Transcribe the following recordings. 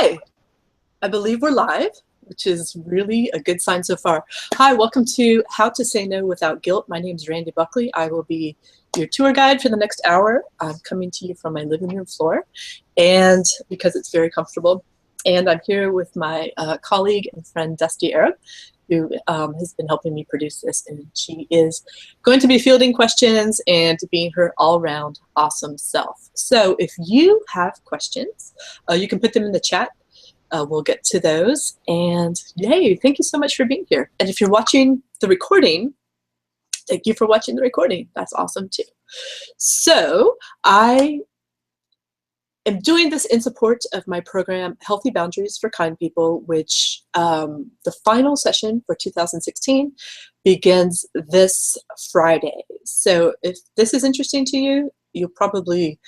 Hi, I believe we're live, which is really a good sign so far. Hi, welcome to How to Say No Without Guilt. My name is Randy Buckley. I will be your tour guide for the next hour. I'm coming to you from my living room floor, and because it's very comfortable. And I'm here with my colleague and friend, Dusty Arab, who has been helping me produce this, and she is going to be fielding questions and being her all-round awesome self. So if you have questions, you can put them in the chat. We'll get to those, and yay, thank you so much for being here. And if you're watching the recording, thank you for watching the recording. That's awesome too. So I am doing this in support of my program, Healthy Boundaries for Kind People, which the final session for 2016 begins this Friday. So if this is interesting to you, you'll probably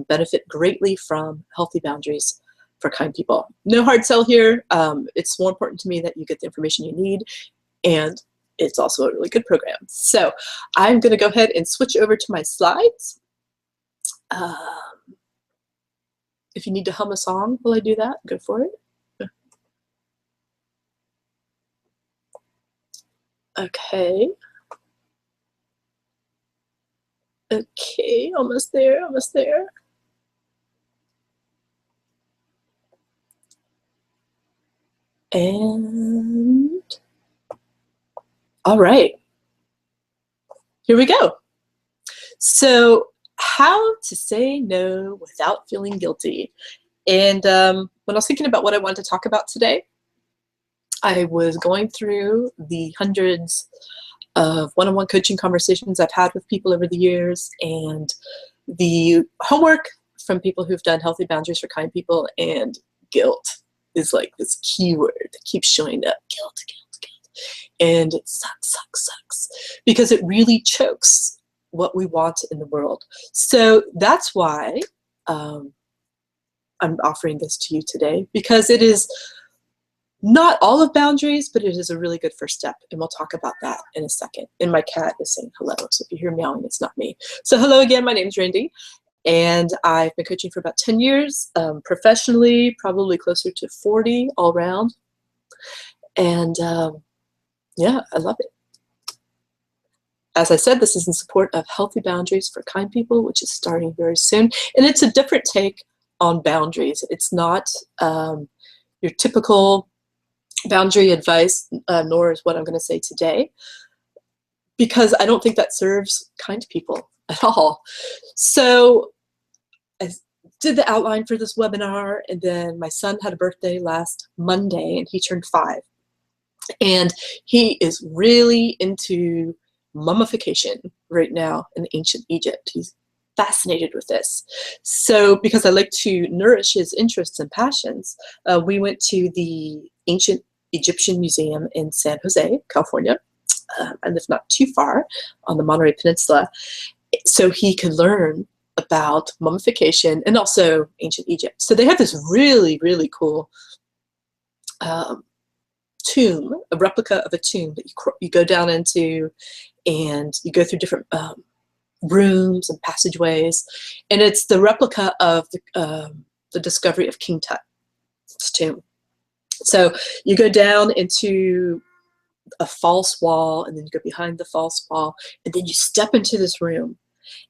benefit greatly from Healthy Boundaries for Kind People. No hard sell here. It's more important to me that you get the information you need, and it's also a really good program. So I'm going to go ahead and switch over to my slides. If you need to hum a song while I do that, go for it. Okay. Okay, almost there, almost there. And all right, here we go. So how to say no without feeling guilty. And when I was thinking about what I wanted to talk about today, I was going through the hundreds of one-on-one coaching conversations I've had with people over the years, and the homework from people who've done Healthy Boundaries for Kind People, and guilt is like this keyword that keeps showing up. Guilt, guilt, guilt. And it sucks, sucks, sucks, because it really chokes what we want in the world. So that's why I'm offering this to you today, because it is not all of boundaries, but it is a really good first step, and we'll talk about that in a second. And my cat is saying hello, so if you hear meowing, it's not me. So hello again, my name's Randy, and I've been coaching for about 10 years, professionally, probably closer to 40 all around. And yeah, I love it. As I said, this is in support of Healthy Boundaries for Kind People, which is starting very soon. And it's a different take on boundaries. It's not your typical boundary advice, nor is what I'm going to say today, because I don't think that serves kind people at all. So I did the outline for this webinar, and then my son had a birthday last Monday, and he turned 5. And he is really into mummification right now in ancient Egypt. He's fascinated with this. So because I like to nourish his interests and passions, we went to the Ancient Egyptian Museum in San Jose, California. I live not too far on the Monterey Peninsula, so he could learn about mummification and also ancient Egypt. So they have this really, really cool tomb, a replica of a tomb that you go down into, and you go through different rooms and passageways, and it's the replica of the discovery of King Tut's tomb. So you go down into a false wall, and then you go behind the false wall, and then you step into this room,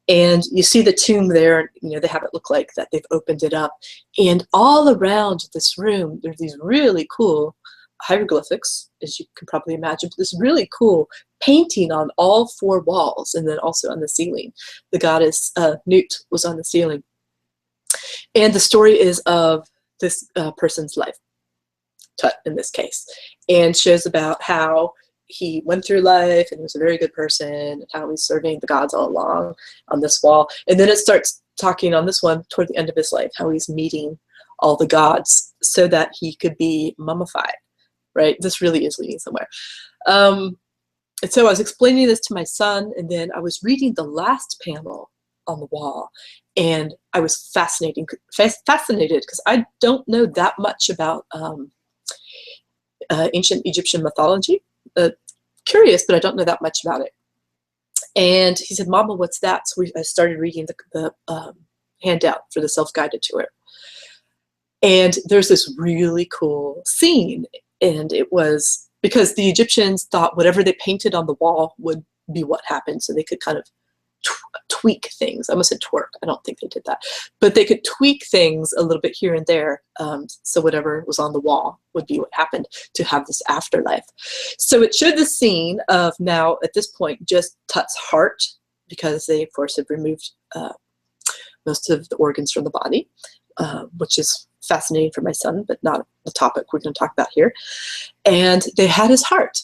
and you see the tomb there. You know, they have it look like that they've opened it up, and all around this room there's these really cool hieroglyphics, as you can probably imagine, but this really cool painting on all 4 walls, and then also on the ceiling. The goddess Nut was on the ceiling, and the story is of this person's life, Tut in this case, and shows about how he went through life and was a very good person, and how he's serving the gods all along on this wall. And then it starts talking on this one toward the end of his life, how he's meeting all the gods so that he could be mummified. Right? This really is leading somewhere. And so I was explaining this to my son, and then I was reading the last panel on the wall, and I was fascinated because I don't know that much about ancient Egyptian mythology. Curious, but I don't know that much about it. And he said, "Mama, what's that?" So I started reading the handout for the self-guided tour. And there's this really cool scene, and it was because the Egyptians thought whatever they painted on the wall would be what happened, so they could kind of tweak things. I almost said twerk. I don't think they did that. But they could tweak things a little bit here and there, so whatever was on the wall would be what happened to have this afterlife. So it showed the scene of now, at this point, just Tut's heart, because they, of course, have removed most of the organs from the body, which is fascinating for my son, but not the topic we're going to talk about here. And they had his heart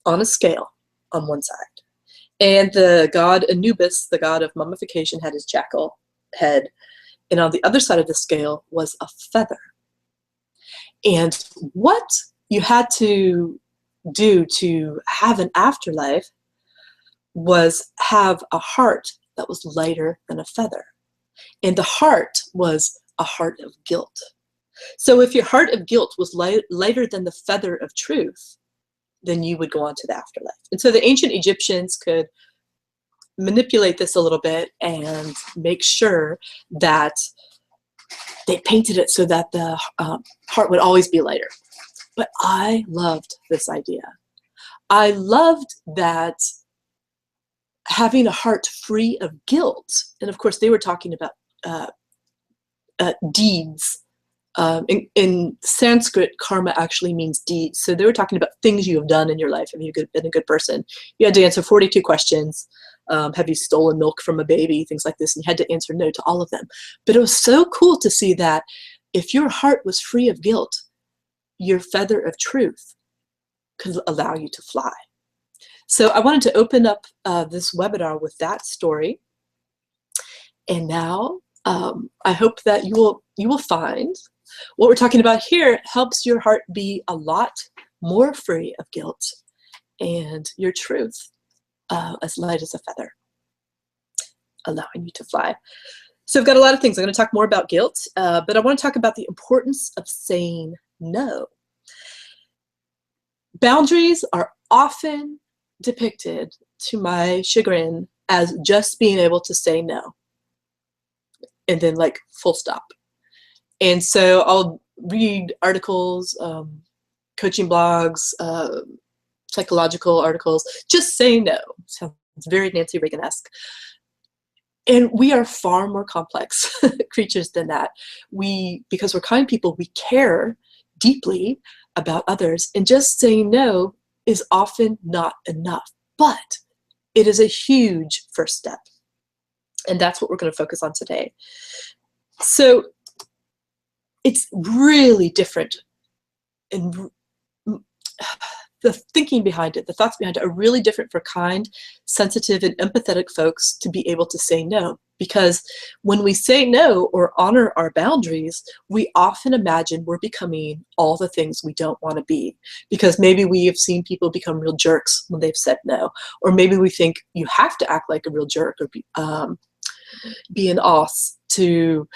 on a scale on one side. And the god Anubis, the god of mummification, had his jackal head. And on the other side of the scale was a feather. And what you had to do to have an afterlife was have a heart that was lighter than a feather. And the heart was a heart of guilt. So if your heart of guilt was lighter than the feather of truth, then you would go on to the afterlife. And so the ancient Egyptians could manipulate this a little bit and make sure that they painted it so that the heart would always be lighter. But I loved this idea. I loved that having a heart free of guilt, and of course they were talking about deeds. In Sanskrit, karma actually means deeds. So they were talking about things you have done in your life. Have you been a good person? You had to answer 42 questions. Have you stolen milk from a baby? Things like this. And you had to answer no to all of them. But it was so cool to see that if your heart was free of guilt, your feather of truth could allow you to fly. So I wanted to open up this webinar with that story. And now I hope that you will find what we're talking about here helps your heart be a lot more free of guilt and your truth as light as a feather, allowing you to fly. So I've got a lot of things. I'm going to talk more about guilt, but I want to talk about the importance of saying no. Boundaries are often depicted, to my chagrin, as just being able to say no. And then like full stop. And so I'll read articles, coaching blogs, psychological articles, just say no. Sounds very Nancy Reagan-esque. And we are far more complex creatures than that. Because we're kind people, we care deeply about others, and just saying no is often not enough. But it is a huge first step. And that's what we're going to focus on today. So it's really different, and the thinking behind it, the thoughts behind it are really different for kind, sensitive, and empathetic folks to be able to say no. Because when we say no or honor our boundaries, we often imagine we're becoming all the things we don't want to be. Because maybe we have seen people become real jerks when they've said no. Or maybe we think you have to act like a real jerk or be an ass to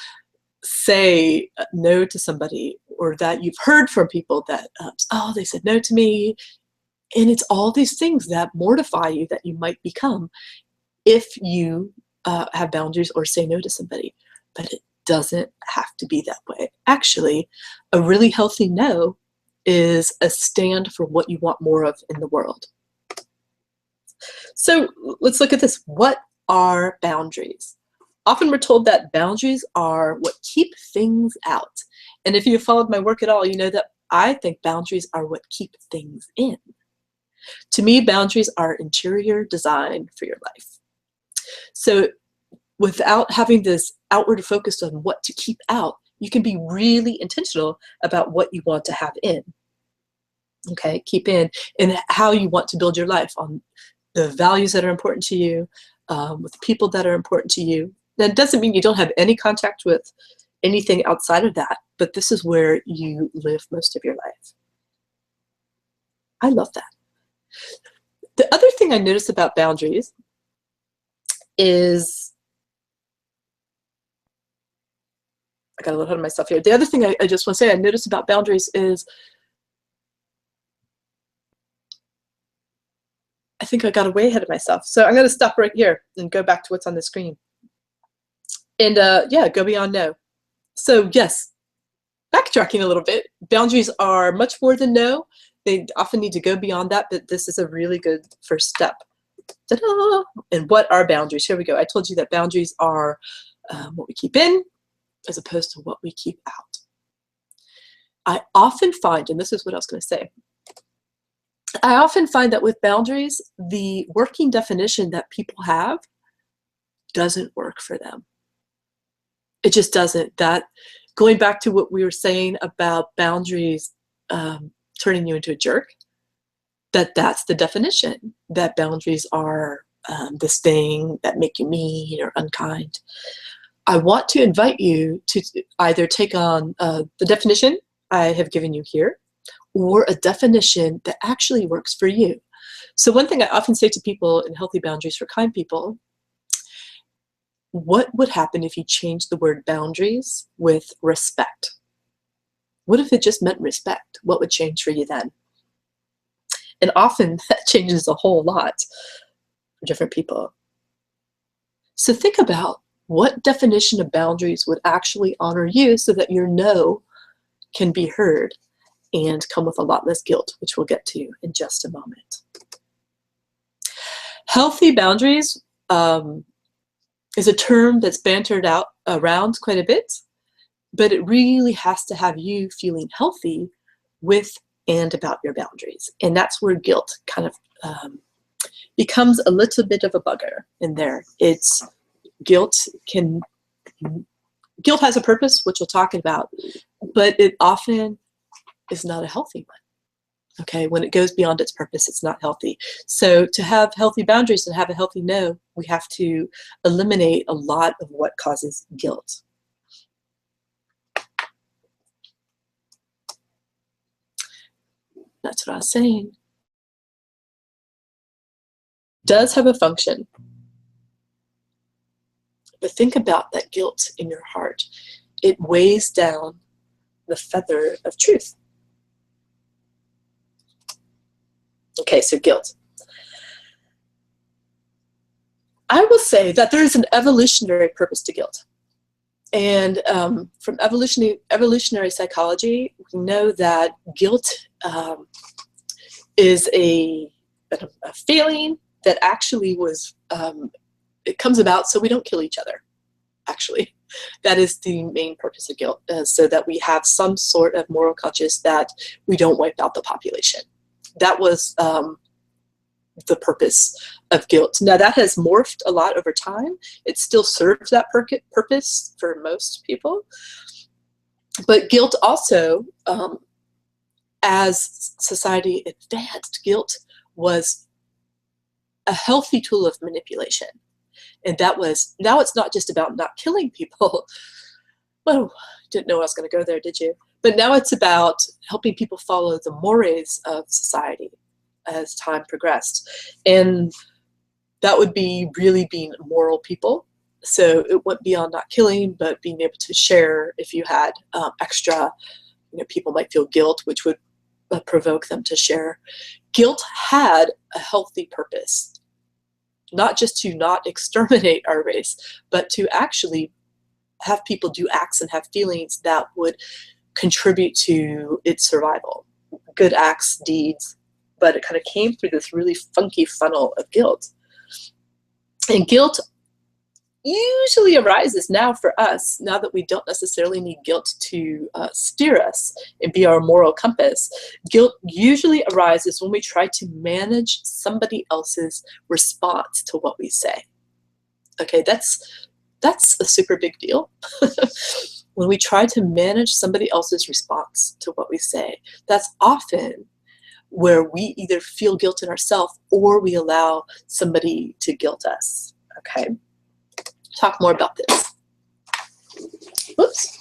say no to somebody, or that you've heard from people that, oh, they said no to me. And it's all these things that mortify you that you might become if you have boundaries or say no to somebody. But it doesn't have to be that way. Actually, a really healthy no is a stand for what you want more of in the world. So let's look at this. What are boundaries? Often we're told that boundaries are what keep things out. And if you've followed my work at all, you know that I think boundaries are what keep things in. To me, boundaries are interior design for your life. So without having this outward focus on what to keep out, you can be really intentional about what you want to have in. Okay, keep in, and how you want to build your life on the values that are important to you, with the people that are important to you. That doesn't mean you don't have any contact with anything outside of that, but this is where you live most of your life. I love that. The other thing I noticed about boundaries is, I got a little ahead of myself here. The other thing I just want to say I noticed about boundaries is, I think I got way ahead of myself. So I'm going to stop right here and go back to what's on the screen. And yeah, go beyond no. So yes, backtracking a little bit, boundaries are much more than no. They often need to go beyond that, but this is a really good first step. Ta-da! And what are boundaries? Here we go. I told you that boundaries are what we keep in as opposed to what we keep out. I often find, and this is what I was going to say, I often find that with boundaries, the working definition that people have doesn't work for them. It just doesn't. That, going back to what we were saying about boundaries turning you into a jerk, that's the definition, that boundaries are this thing that make you mean or unkind. I want to invite you to either take on the definition I have given you here, or a definition that actually works for you. So one thing I often say to people in Healthy Boundaries for Kind People, what would happen if you changed the word boundaries with respect? What if it just meant respect? What would change for you then? And often that changes a whole lot for different people. So think about what definition of boundaries would actually honor you so that your no can be heard and come with a lot less guilt, which we'll get to in just a moment. Healthy boundaries is a term that's bantered around quite a bit, but it really has to have you feeling healthy with and about your boundaries. And that's where guilt kind of becomes a little bit of a bugger in there. Guilt has a purpose, which we'll talk about, but it often is not a healthy one. Okay, when it goes beyond its purpose, it's not healthy. So to have healthy boundaries and have a healthy no, we have to eliminate a lot of what causes guilt. That's what I was saying. Does have a function. But think about that guilt in your heart. It weighs down the feather of truth. Okay, so guilt. I will say that there is an evolutionary purpose to guilt. And from evolutionary psychology, we know that guilt is a feeling that actually was, it comes about so we don't kill each other, actually. That is the main purpose of guilt, so that we have some sort of moral conscience that we don't wipe out the population. That was the purpose of guilt. Now that has morphed a lot over time. It still serves that purpose for most people. But guilt also, as society advanced, guilt was a healthy tool of manipulation. And that was, now it's not just about not killing people. Well, didn't know I was going to go there, did you? But now it's about helping people follow the mores of society as time progressed. And that would be really being moral people. So it went beyond not killing, but being able to share. If you had extra, people might feel guilt, which would provoke them to share. Guilt had a healthy purpose, not just to not exterminate our race, but to actually have people do acts and have feelings that would contribute to its survival. Good acts, deeds, but it kind of came through this really funky funnel of guilt. And guilt usually arises now for us, now that we don't necessarily need guilt to steer us and be our moral compass. Guilt usually arises when we try to manage somebody else's response to what we say. Okay, that's a super big deal. When we try to manage somebody else's response to what we say, that's often where we either feel guilt in ourselves or we allow somebody to guilt us. Okay, talk more about this. Whoops.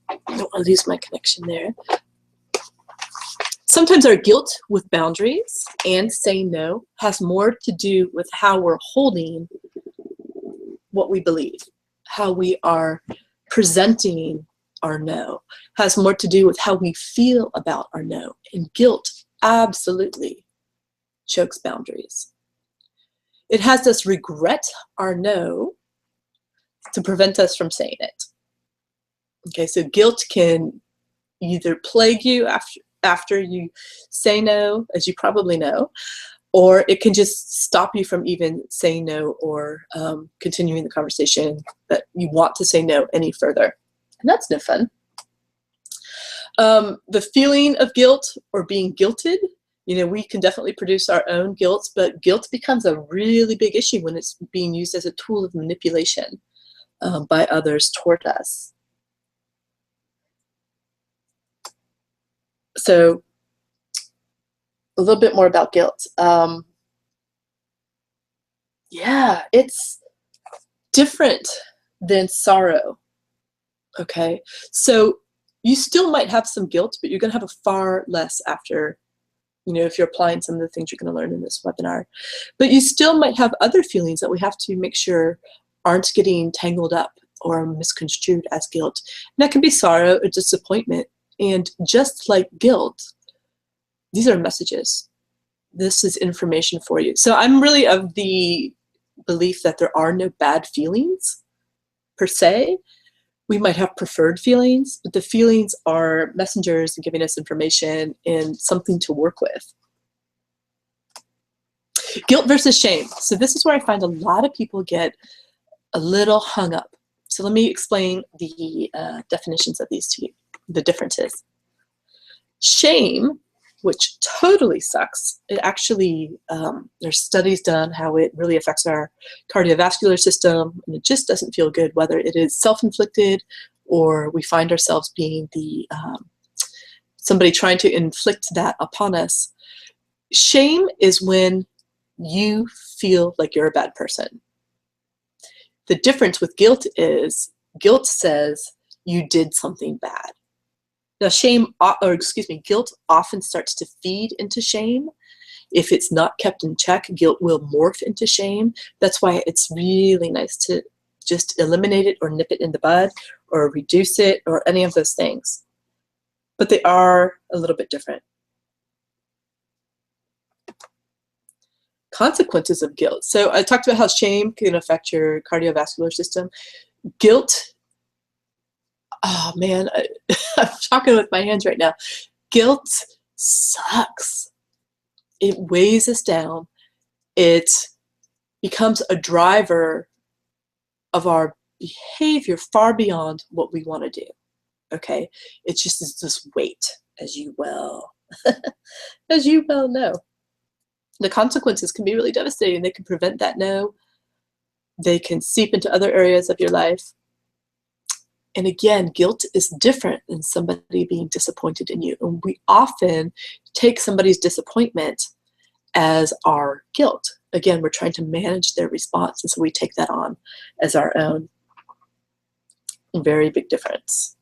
I don't want to lose my connection there. Sometimes our guilt with boundaries and saying no has more to do with how we're holding what we believe, how we are presenting our no, has more to do with how we feel about our no. And guilt absolutely chokes boundaries. It has us regret our no to prevent us from saying it. Okay, so guilt can either plague you after you say no, as you probably know, or it can just stop you from even saying no or continuing the conversation that you want to say no any further. And that's no fun. The feeling of guilt or being guilted, we can definitely produce our own guilt, but guilt becomes a really big issue when it's being used as a tool of manipulation by others toward us. So a little bit more about guilt. Yeah, it's different than sorrow. Okay, so you still might have some guilt, but you're going to have a far less after, if you're applying some of the things you're going to learn in this webinar. But you still might have other feelings that we have to make sure aren't getting tangled up or misconstrued as guilt. And that can be sorrow or disappointment. And just like guilt, these are messages. This is information for you. So I'm really of the belief that there are no bad feelings per se. We might have preferred feelings, but the feelings are messengers and giving us information and something to work with. Guilt versus shame. So this is where I find a lot of people get a little hung up. So let me explain the definitions of these two, the differences. Shame, which totally sucks. It actually, there's studies done how it really affects our cardiovascular system, and it just doesn't feel good, whether it is self-inflicted or we find ourselves being the somebody trying to inflict that upon us. Shame is when you feel like you're a bad person. The difference with guilt is guilt says you did something bad. Now, guilt often starts to feed into shame. If it's not kept in check, guilt will morph into shame. That's why it's really nice to just eliminate it or nip it in the bud or reduce it or any of those things. But they are a little bit different. Consequences of guilt. So I talked about how shame can affect your cardiovascular system. Guilt, oh man, I'm talking with my hands right now. Guilt sucks. It weighs us down. It becomes a driver of our behavior far beyond what we want to do. Okay, it's just this weight, as you well know. The consequences can be really devastating. They can prevent that no. They can seep into other areas of your life. And again, guilt is different than somebody being disappointed in you. And we often take somebody's disappointment as our guilt. Again, we're trying to manage their response, and so we take that on as our own. Very big difference.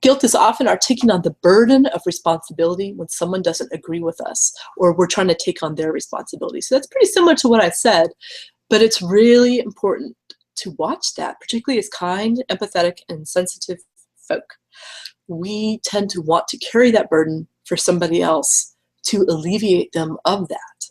Guilt is often our taking on the burden of responsibility when someone doesn't agree with us or we're trying to take on their responsibility. So that's pretty similar to what I said, but it's really important to watch that, particularly as kind, empathetic, and sensitive folk. We tend to want to carry that burden for somebody else to alleviate them of that,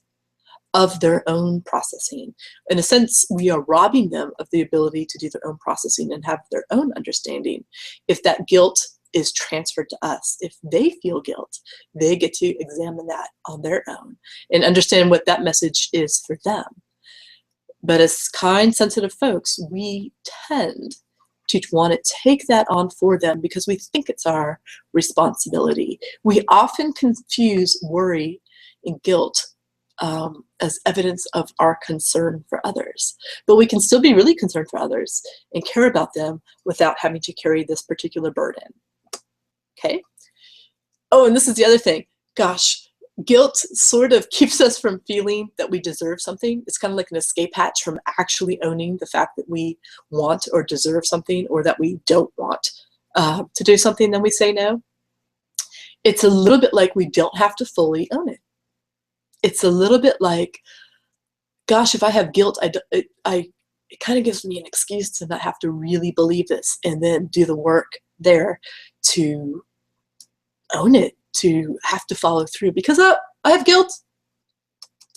of their own processing. In a sense, we are robbing them of the ability to do their own processing and have their own understanding. If that guilt is transferred to us, if they feel guilt, they get to examine that on their own and understand what that message is for them. But as kind, sensitive folks, we tend to want to take that on for them because we think it's our responsibility. We often confuse worry and guilt as evidence of our concern for others. But we can still be really concerned for others and care about them without having to carry this particular burden. Okay? Oh, and this is the other thing. Gosh, guilt sort of keeps us from feeling that we deserve something. It's kind of like an escape hatch from actually owning the fact that we want or deserve something, or that we don't want to do something, then we say no. It's a little bit like we don't have to fully own it. It's a little bit like, gosh, if I have guilt, it kind of gives me an excuse to not have to really believe this and then do the work there to own it, to have to follow through, because I have guilt.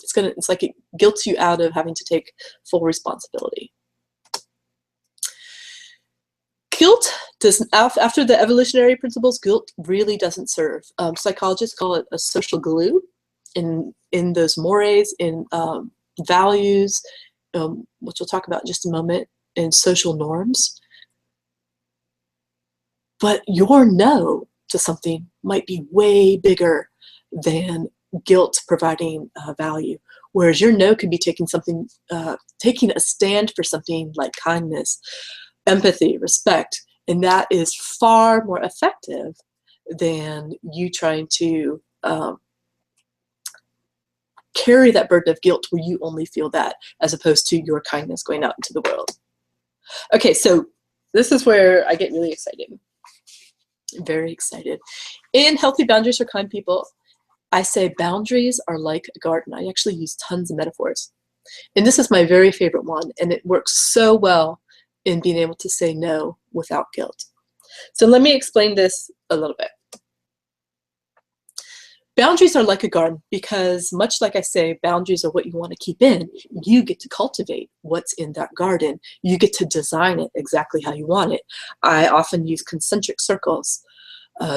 It's like it guilts you out of having to take full responsibility. Guilt doesn't, after the evolutionary principles, guilt really doesn't serve. Psychologists call it a social glue in those mores, in values, which we'll talk about in just a moment, in social norms. But your no to something might be way bigger than guilt providing value. Whereas your no could be taking a stand for something like kindness, empathy, respect, and that is far more effective than you trying to carry that burden of guilt where you only feel that, as opposed to your kindness going out into the world. Okay, so this is where I get really excited. Very excited. In Healthy Boundaries for Kind People, I say boundaries are like a garden. I actually use tons of metaphors. And this is my very favorite one, and it works so well in being able to say no without guilt. So let me explain this a little bit. Boundaries are like a garden because, much like I say, boundaries are what you want to keep in. You get to cultivate what's in that garden. You get to design it exactly how you want it. I often use concentric circles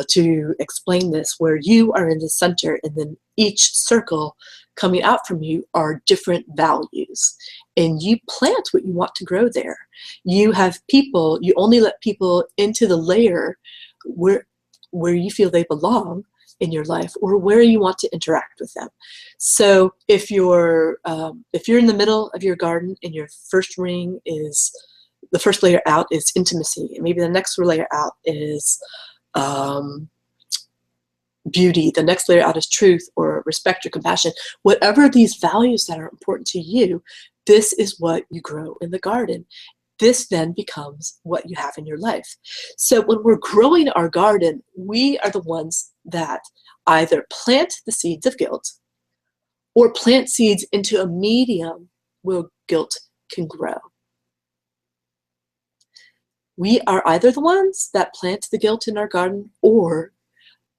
to explain this, where you are in the center and then each circle coming out from you are different values. And you plant what you want to grow there. You have people, you only let people into the layer where you feel they belong in your life, or where you want to interact with them. So if you're in the middle of your garden and your first ring is, the first layer out is intimacy, and maybe the next layer out is beauty, the next layer out is truth or respect or compassion, whatever these values that are important to you, this is what you grow in the garden. This then becomes what you have in your life. So when we're growing our garden, we are the ones that either plant the seeds of guilt or plant seeds into a medium where guilt can grow. We are either the ones that plant the guilt in our garden or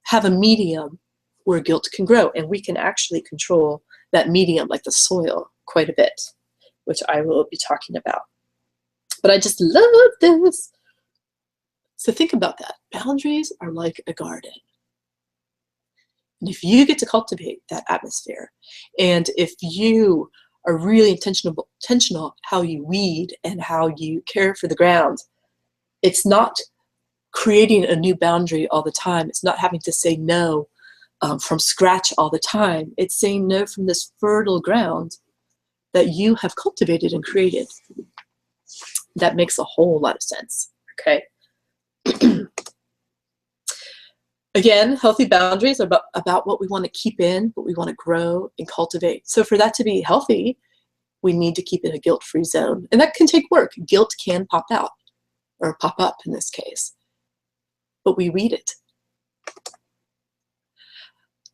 have a medium where guilt can grow. And we can actually control that medium, like the soil, quite a bit, which I will be talking about. But I just love this. So think about that. Boundaries are like a garden. And if you get to cultivate that atmosphere, and if you are really intentional how you weed and how you care for the ground, it's not creating a new boundary all the time. It's not having to say no from scratch all the time. It's saying no from this fertile ground that you have cultivated and created. That makes a whole lot of sense, okay? Again, healthy boundaries are about what we want to keep in, what we want to grow and cultivate. So for that to be healthy, we need to keep it a guilt-free zone. And that can take work. Guilt can pop out, or pop up in this case, but we weed it.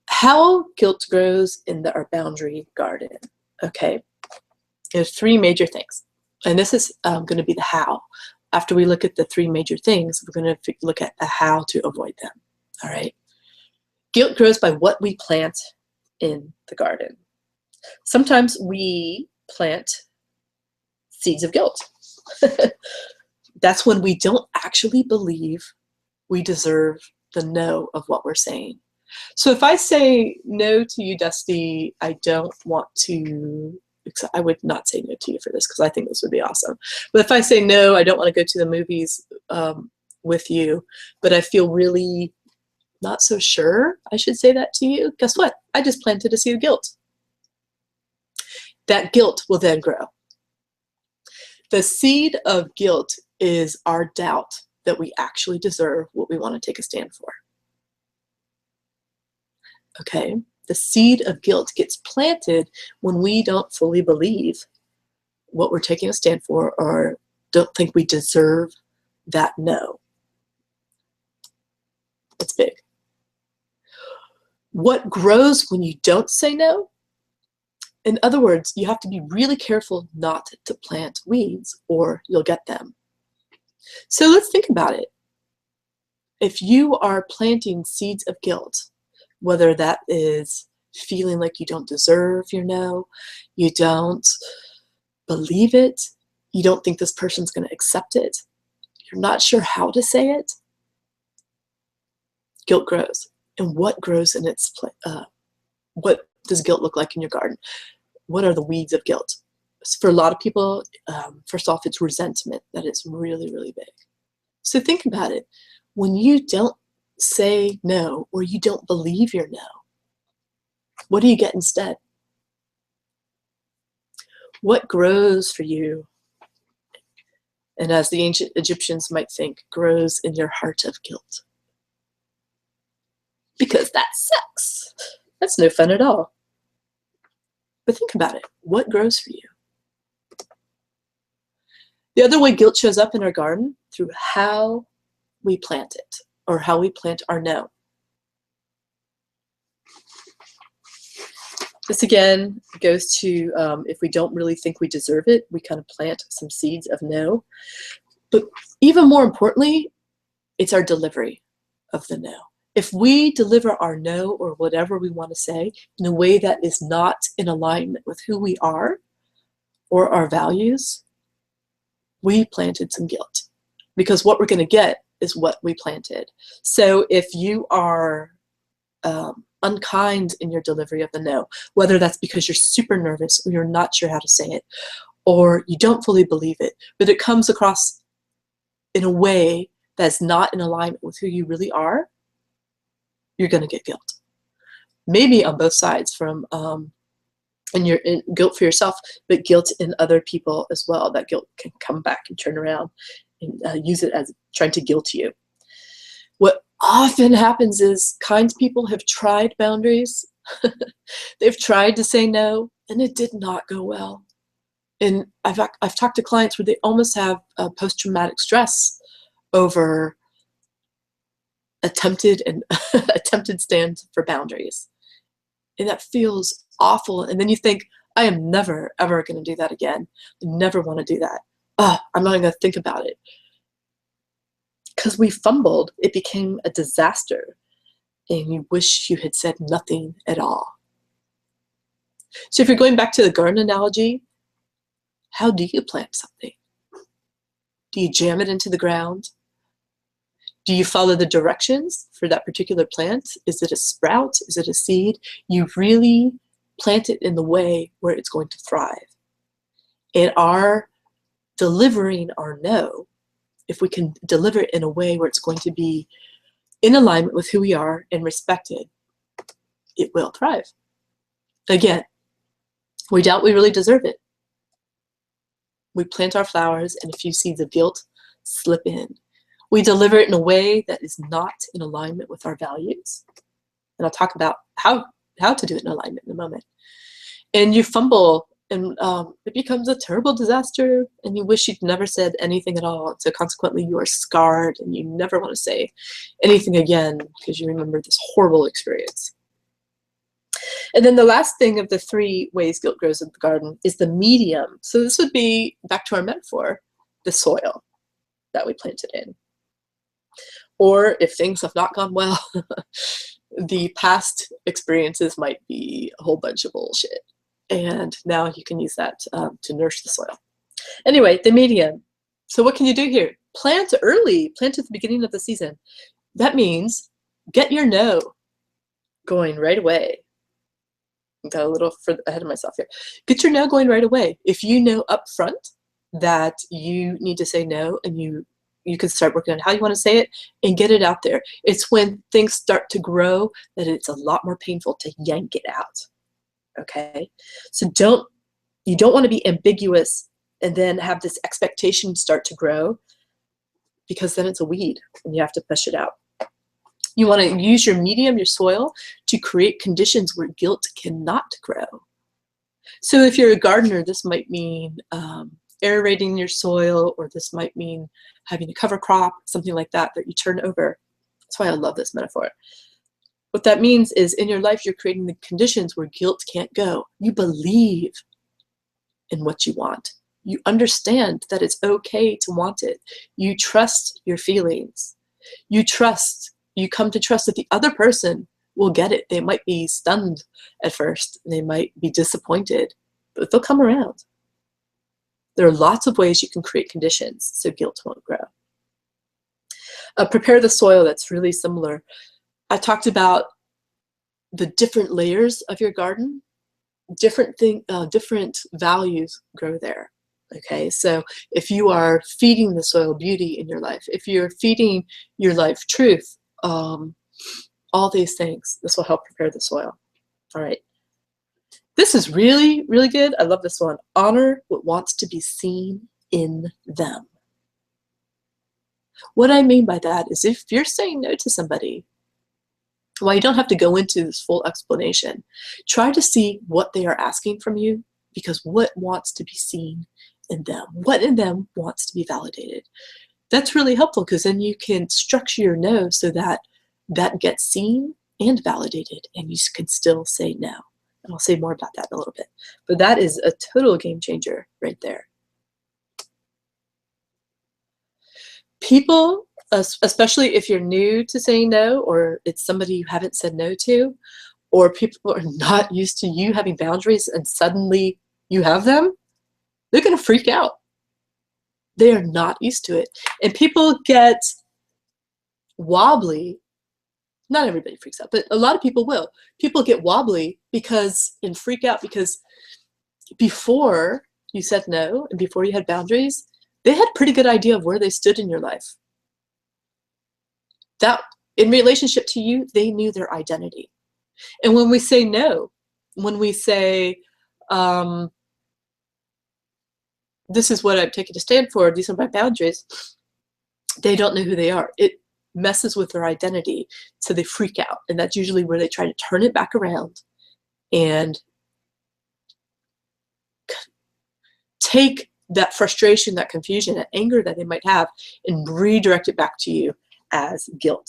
How guilt grows in our boundary garden, okay? There's three major things. And this is going to be the how. After we look at the three major things, we're going to look at the how to avoid them. All right. Guilt grows by what we plant in the garden. Sometimes we plant seeds of guilt. That's when we don't actually believe we deserve the no of what we're saying. So if I say no to you, Dusty, I don't want to, I would not say no to you for this because I think this would be awesome. But if I say no, I don't want to go to the movies with you, but I feel really not so sure I should say that to you, guess what? I just planted a seed of guilt. That guilt will then grow. The seed of guilt is our doubt that we actually deserve what we want to take a stand for. Okay? The seed of guilt gets planted when we don't fully believe what we're taking a stand for or don't think we deserve that no. It's big. What grows when you don't say no? In other words, you have to be really careful not to plant weeds or you'll get them. So let's think about it. If you are planting seeds of guilt, whether that is feeling like you don't deserve your no, you don't believe it, you don't think this person's going to accept it, you're not sure how to say it, guilt grows. And what grows in its place? What does guilt look like in your garden? What are the weeds of guilt? For a lot of people, first off, it's resentment that is really, really big. So think about it. When you don't say no, or you don't believe your no, what do you get instead? What grows for you? And as the ancient Egyptians might think, grows in your heart of guilt. Because that sucks. That's no fun at all. But think about it. What grows for you? The other way guilt shows up in our garden, through how we plant it, or how we plant our no. This again goes to if we don't really think we deserve it, we kind of plant some seeds of no. But even more importantly, it's our delivery of the no. If we deliver our no, or whatever we want to say, in a way that is not in alignment with who we are or our values, we planted some guilt. Because what we're going to get is what we planted. So if you are unkind in your delivery of the no, whether that's because you're super nervous, or you're not sure how to say it, or you don't fully believe it, but it comes across in a way that's not in alignment with who you really are, you're going to get guilt. Maybe on both sides, from and you're in guilt for yourself, but guilt in other people as well. That guilt can come back and turn around and use it as trying to guilt you. What often happens is kind people have tried boundaries. They've tried to say no, and it did not go well. And I've talked to clients where they almost have post-traumatic stress over attempted stands for boundaries. And that feels awful. And then you think, I am never, ever going to do that again. I never want to do that. I'm not going to think about it. Because we fumbled, it became a disaster. And you wish you had said nothing at all. So if you're going back to the garden analogy, how do you plant something? Do you jam it into the ground? Do you follow the directions for that particular plant? Is it a sprout? Is it a seed? You really plant it in the way where it's going to thrive. And our delivering our no, if we can deliver it in a way where it's going to be in alignment with who we are and respected, it will thrive. Again, we doubt we really deserve it. We plant our flowers and a few seeds of guilt slip in. We deliver it in a way that is not in alignment with our values. And I'll talk about how to do it in alignment in a moment. And you fumble, and it becomes a terrible disaster, and you wish you'd never said anything at all. So consequently, you are scarred, and you never want to say anything again because you remember this horrible experience. And then the last thing of the 3 ways guilt grows in the garden is the medium. So this would be, back to our metaphor, the soil that we planted in. Or if things have not gone well, the past experiences might be a whole bunch of bullshit. And now you can use that to nourish the soil. Anyway, the medium. So what can you do here? Plant early. Plant at the beginning of the season. That means get your no going right away. I got a little further ahead of myself here. Get your no going right away. If you know up front that you need to say no, and you can start working on how you want to say it and get it out there. It's when things start to grow that it's a lot more painful to yank it out. Okay? So you don't want to be ambiguous and then have this expectation start to grow, because then it's a weed and you have to push it out. You want to use your medium, your soil, to create conditions where guilt cannot grow. So if you're a gardener, this might mean aerating your soil, or this might mean having a cover crop, something like that you turn over. That's why I love this metaphor. What that means is in your life, you're creating the conditions where guilt can't go. You believe in what you want. You understand that it's okay to want it. You trust your feelings. You come to trust that the other person will get it. They might be stunned at first. They might be disappointed, but they'll come around. There are lots of ways you can create conditions so guilt won't grow. Prepare the soil, that's really similar. I talked about the different layers of your garden. Different values grow there. Okay, so if you are feeding the soil beauty in your life, if you're feeding your life truth, all these things, this will help prepare the soil. All right. This is really, really good. I love this one. Honor what wants to be seen in them. What I mean by that is if you're saying no to somebody, well, you don't have to go into this full explanation. Try to see what they are asking from you, because what wants to be seen in them? What in them wants to be validated? That's really helpful, because then you can structure your no so that that gets seen and validated, and you can still say no. And I'll say more about that in a little bit. But that is a total game changer right there. People, especially if you're new to saying no, or it's somebody you haven't said no to, or people are not used to you having boundaries and suddenly you have them, they're going to freak out. They are not used to it. And people get wobbly. Not everybody freaks out, but a lot of people will. People get wobbly and freak out because before you said no and before you had boundaries, they had a pretty good idea of where they stood in your life. That in relationship to you, they knew their identity. And when we say no, when we say, this is what I'm taking to stand for, these are my boundaries, they don't know who they are. It messes with their identity, so they freak out. And that's usually where they try to turn it back around and take that frustration, that confusion, that anger that they might have and redirect it back to you as guilt.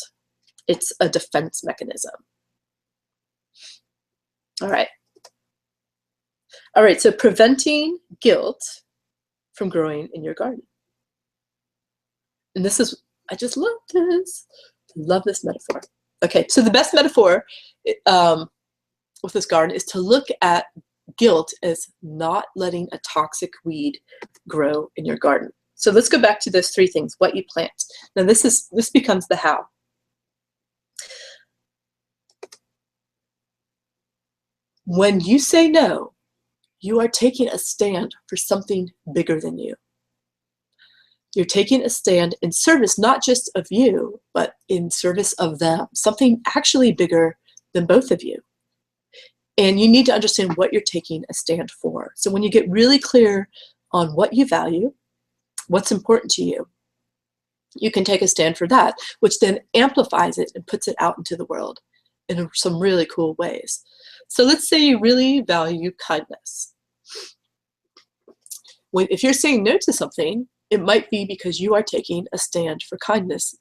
It's a defense mechanism. All right. All right, so preventing guilt from growing in your garden. And this is, I just love this. Love this metaphor. Okay, so the best metaphor with this garden is to look at guilt as not letting a toxic weed grow in your garden. So let's go back to those three things, what you plant. Now this becomes the how. When you say no, you are taking a stand for something bigger than you. You're taking a stand in service, not just of you, but in service of them, something actually bigger than both of you. And you need to understand what you're taking a stand for. So when you get really clear on what you value, what's important to you, you can take a stand for that, which then amplifies it and puts it out into the world in some really cool ways. So let's say you really value kindness. If you're saying no to something, it might be because you are taking a stand for kindness.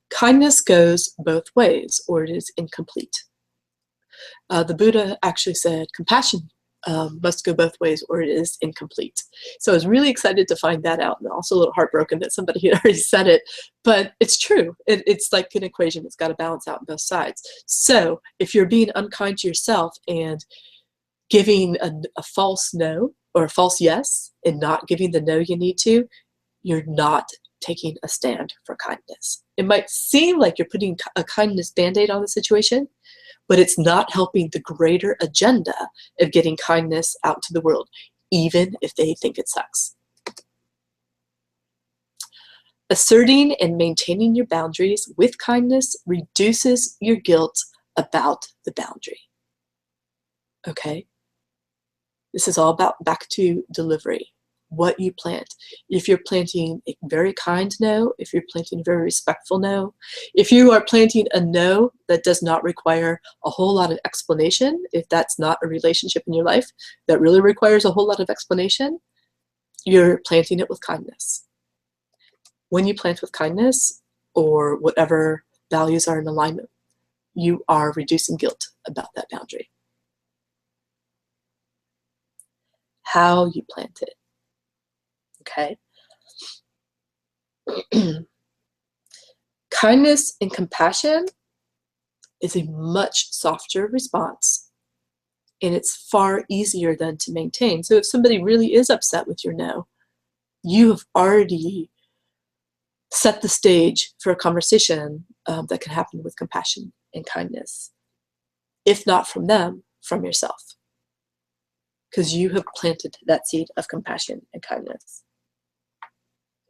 Kindness goes both ways, or it is incomplete. The Buddha actually said compassion must go both ways, or it is incomplete. So I was really excited to find that out, and also a little heartbroken that somebody had already said it, but it's true. It's like an equation. It's got to balance out on both sides. So if you're being unkind to yourself and giving a false no or a false yes and not giving the no you need to, you're not taking a stand for kindness. It might seem like you're putting a kindness band-aid on the situation, but it's not helping the greater agenda of getting kindness out to the world, even if they think it sucks. Asserting and maintaining your boundaries with kindness reduces your guilt about the boundary. Okay? This is all about back to delivery. What you plant. If you're planting a very kind no, if you're planting a very respectful no, if you are planting a no that does not require a whole lot of explanation, if that's not a relationship in your life that really requires a whole lot of explanation, you're planting it with kindness. When you plant with kindness, or whatever values are in alignment, you are reducing guilt about that boundary. How you plant it. Okay. Kindness and compassion is a much softer response, and it's far easier then to maintain. So if somebody really is upset with your no, you have already set the stage for a conversation that can happen with compassion and kindness. If not from them, from yourself. Because you have planted that seed of compassion and kindness.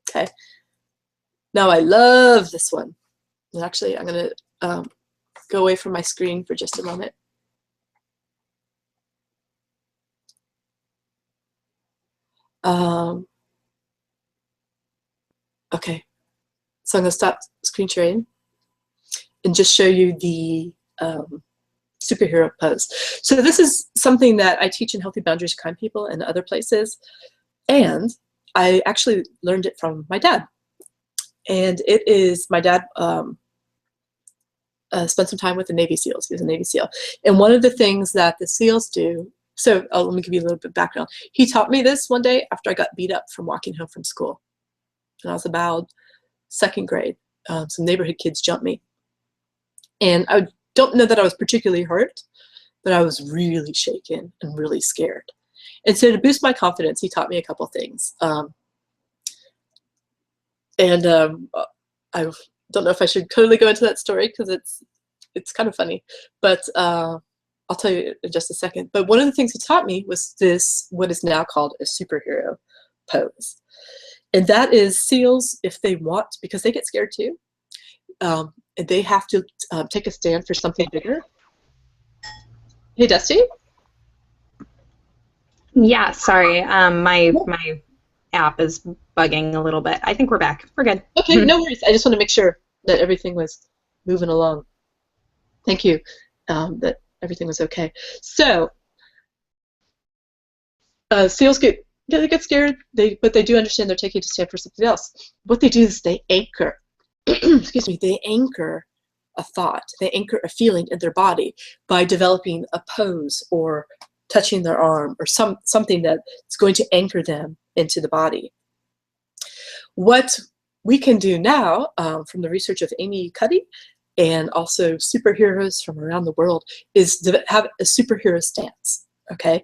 Okay. Now I love this one. And actually, I'm going to go away from my screen for just a moment. Okay. So I'm going to stop screen sharing and just show you the superhero pose. So this is something that I teach in Healthy Boundaries for Kind People and other places. And I actually learned it from my dad. And it is, my dad spent some time with the Navy SEALs. He was a Navy SEAL. And one of the things that the SEALs do, so let me give you a little bit of background. He taught me this one day after I got beat up from walking home from school. And I was about 2nd grade. Some neighborhood kids jumped me. And I don't know that I was particularly hurt, but I was really shaken and really scared. And so to boost my confidence, he taught me a couple things. I don't know if I should totally go into that story because it's kind of funny, but I'll tell you in just a second. But one of the things he taught me was this, what is now called a superhero pose. And that is SEALs, if they want, because they get scared too, and they have to take a stand for something bigger. Hey, Dusty? Yeah, sorry. My app is bugging a little bit. I think we're back. We're good. Okay, no worries. I just want to make sure that everything was moving along. Thank you, that everything was okay. So, SEALs get scared, but they do understand they're taking a stand for something else. What they do is they anchor, excuse me, they anchor a thought, they anchor a feeling in their body by developing a pose or touching their arm or something that's going to anchor them into the body. What we can do now, from the research of Amy Cuddy and also superheroes from around the world, is to have a superhero stance, okay?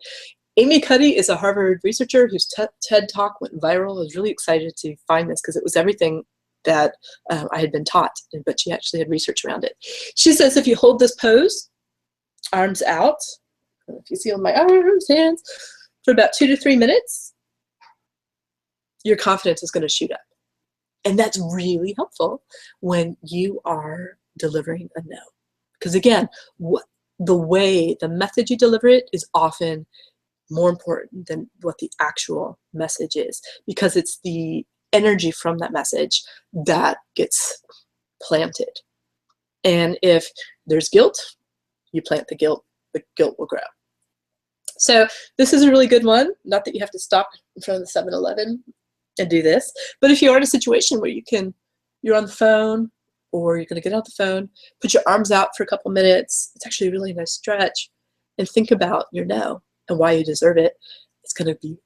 Amy Cuddy is a Harvard researcher whose TED Talk went viral. I was really excited to find this because it was everything that I had been taught, but she actually had research around it. She says if you hold this pose, arms out, if you see on my arms, hands, for about 2 to 3 minutes, your confidence is going to shoot up. And that's really helpful when you are delivering a no. Because again, the method you deliver it is often more important than what the actual message is, because it's the energy from that message that gets planted. And if there's guilt, you plant the guilt will grow. So this is a really good one. Not that you have to stop in front of the 7-Eleven and do this, but if you're in a situation where you're on the phone or you're going to get off the phone, put your arms out for a couple minutes. It's actually a really nice stretch, and think about your no and why you deserve it. It's going to be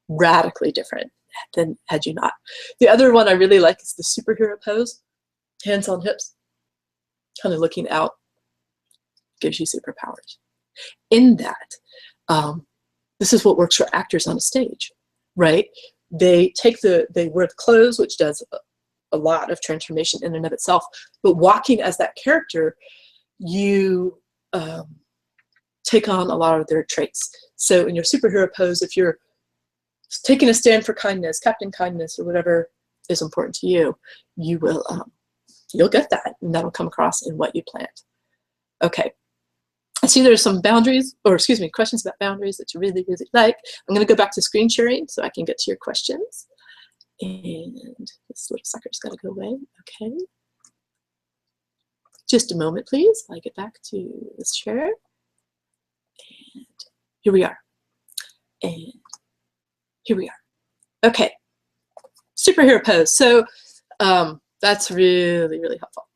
radically different than had you not. The other one I really like is the superhero pose, hands on hips, kind of looking out, gives you superpowers. In that, this is what works for actors on a stage, right? They wear the clothes, which does a lot of transformation in and of itself, but walking as that character, you take on a lot of their traits. So in your superhero pose, if you're taking a stand for kindness, Captain Kindness, or whatever is important to you, you will, you'll get that, and that'll come across in what you plant. Okay. I see there's some boundaries, or excuse me, questions about boundaries that you really, really like. I'm going to go back to screen sharing so I can get to your questions. And this little sucker's got to go away. Okay. Just a moment, please, while I get back to this share. And here we are. And here we are. Okay. Superhero pose. So that's really, really helpful.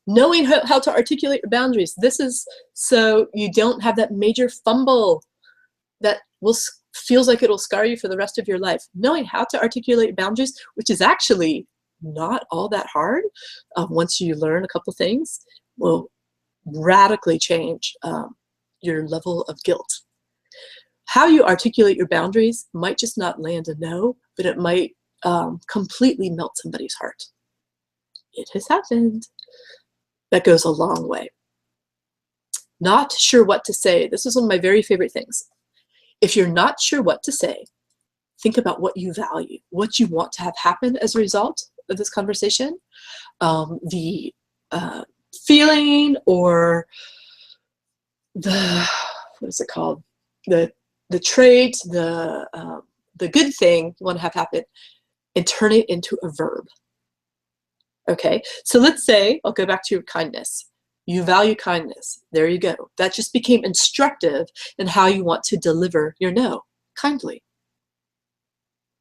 Knowing how to articulate your boundaries. This is so you don't have that major fumble that feels like it'll scar you for the rest of your life. Knowing how to articulate boundaries, which is actually not all that hard once you learn a couple things, will radically change your level of guilt. How you articulate your boundaries might just not land a no, but it might completely melt somebody's heart. It has happened. That goes a long way. Not sure what to say. This is one of my very favorite things. If you're not sure what to say, think about what you value, what you want to have happen as a result of this conversation. The feeling or the, what is it called? The trait, the good thing you want to have happen, and turn it into a verb. Okay, so let's say, I'll go back to your kindness. You value kindness. There you go. That just became instructive in how you want to deliver your no, kindly.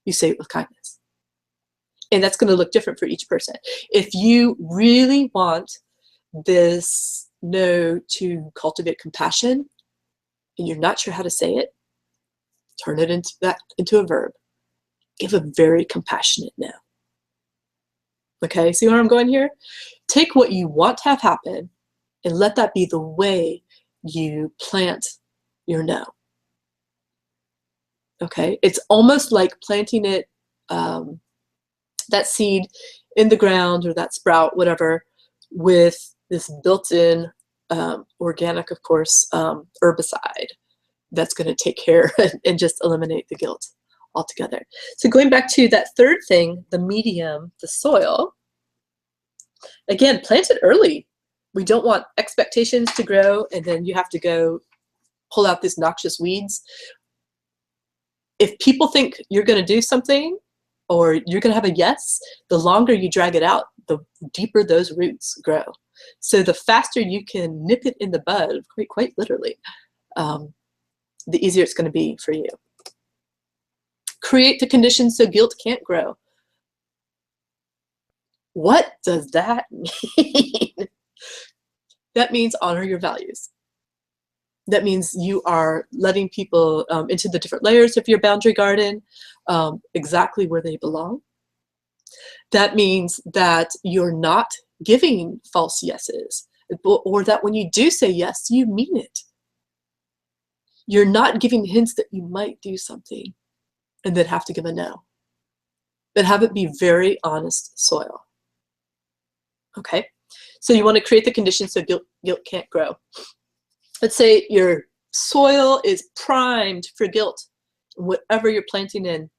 You say it with kindness. And that's going to look different for each person. If you really want this no to cultivate compassion and you're not sure how to say it, turn it into a verb. Give a very compassionate no. Okay, see where I'm going here? Take what you want to have happen and let that be the way you plant your no. Okay, it's almost like planting it, that seed in the ground or that sprout, whatever, with this built-in organic, of course, herbicide that's going to take care and just eliminate the guilt altogether. So going back to that third thing, the medium, the soil, again, plant it early. We don't want expectations to grow and then you have to go pull out these noxious weeds. If people think you're going to do something or you're going to have a yes, the longer you drag it out, the deeper those roots grow. So the faster you can nip it in the bud, quite literally, the easier it's going to be for you. Create the conditions so guilt can't grow. What does that mean? That means honor your values. That means you are letting people into the different layers of your boundary garden, exactly where they belong. That means that you're not giving false yeses, or that when you do say yes, you mean it. You're not giving hints that you might do something and then have to give a no. But have it be very honest soil. Okay, so you want to create the conditions so guilt can't grow. Let's say your soil is primed for guilt. Whatever you're planting in